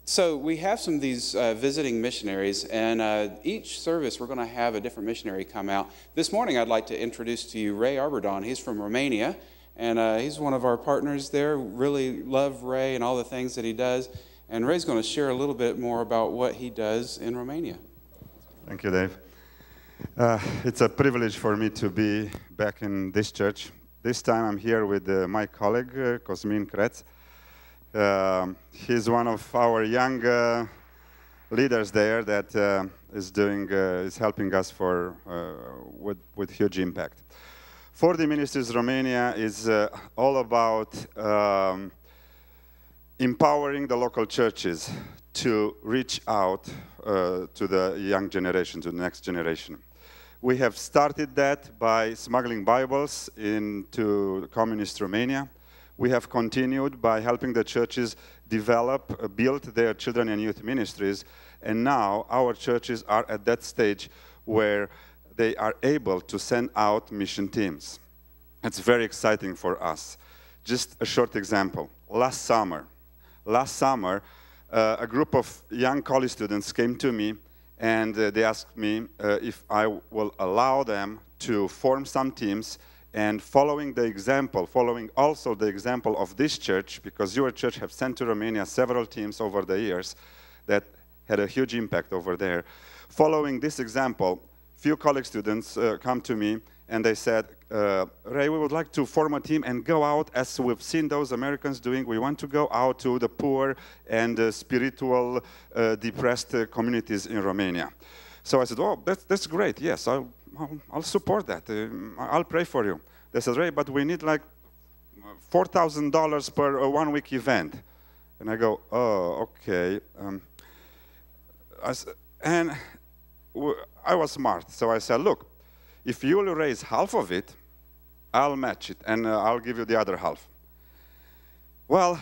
So we have some of these visiting missionaries, and each service we're going to have a different missionary come out. This morning I'd like to introduce to you Ray Abrudan. He's from Romania, and he's one of our partners there. Really love Ray and all the things that he does. And Ray's going to share a little bit more about what he does in Romania. Thank you, Dave. It's a privilege for me to be back in this church. This time I'm here with my colleague, Cosmin Creț. He's one of our young leaders there that is helping us with huge impact. 4D Ministries Romania is all about empowering the local churches to reach out to the young generation, to the next generation. We have started that by smuggling Bibles into communist Romania. We have continued by helping the churches develop, build their children and youth ministries, and now our churches are at that stage where they are able to send out mission teams. It's very exciting for us. Just a short example. Last summer, a group of young college students came to me and they asked me if I will allow them to form some teams. And following also the example of this church, because your church have sent to Romania several teams over the years that had a huge impact over there. Following this example, few college students come to me and they said, Ray, we would like to form a team and go out as we've seen those Americans doing. We want to go out to the poor and spiritual depressed communities in Romania. So I said, oh, that's great. Yes, I'll support that. I'll pray for you. They said, Ray, but we need like $4,000 per one-week event. And I go, oh, okay. I was smart, so I said, look, if you'll raise half of it, I'll match it, and I'll give you the other half. Well,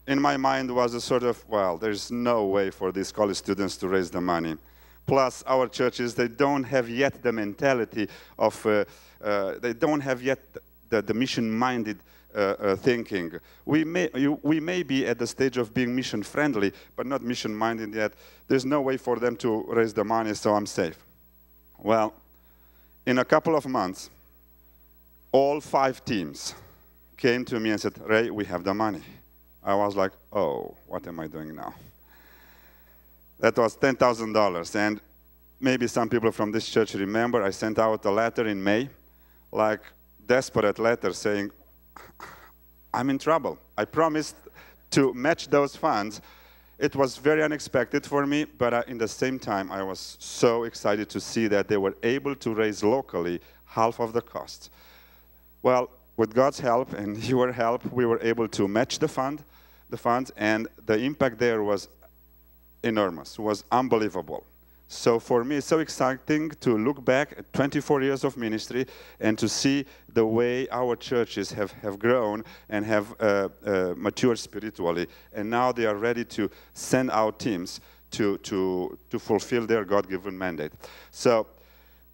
in my mind was a sort of, well, there's no way for these college students to raise the money. Plus, our churches, they don't have yet the mentality of, they don't have yet the mission-minded thinking. We may be at the stage of being mission-friendly, but not mission-minded yet. There's no way for them to raise the money, so I'm safe. Well, in a couple of months, all 5 teams came to me and said, Ray, we have the money. I was like, oh, what am I doing now? That was $10,000, and maybe some people from this church remember I sent out a letter in May, like desperate letter saying, I'm in trouble. I promised to match those funds. It was very unexpected for me, but in the same time, I was so excited to see that they were able to raise locally half of the costs. Well, with God's help and your help, we were able to match the funds, and the impact there was enormous, was unbelievable. So for me, it's so exciting to look back at 24 years of ministry and to see the way our churches have grown and have matured spiritually. And now they are ready to send out teams to fulfill their God-given mandate. So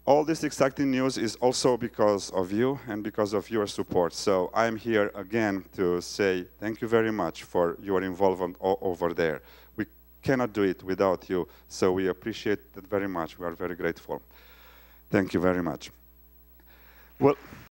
all this exciting news is also because of you and because of your support. So I'm here again to say thank you very much for your involvement over there. We cannot do it without you, so we appreciate that very much. We are very grateful. Thank you very much. Well.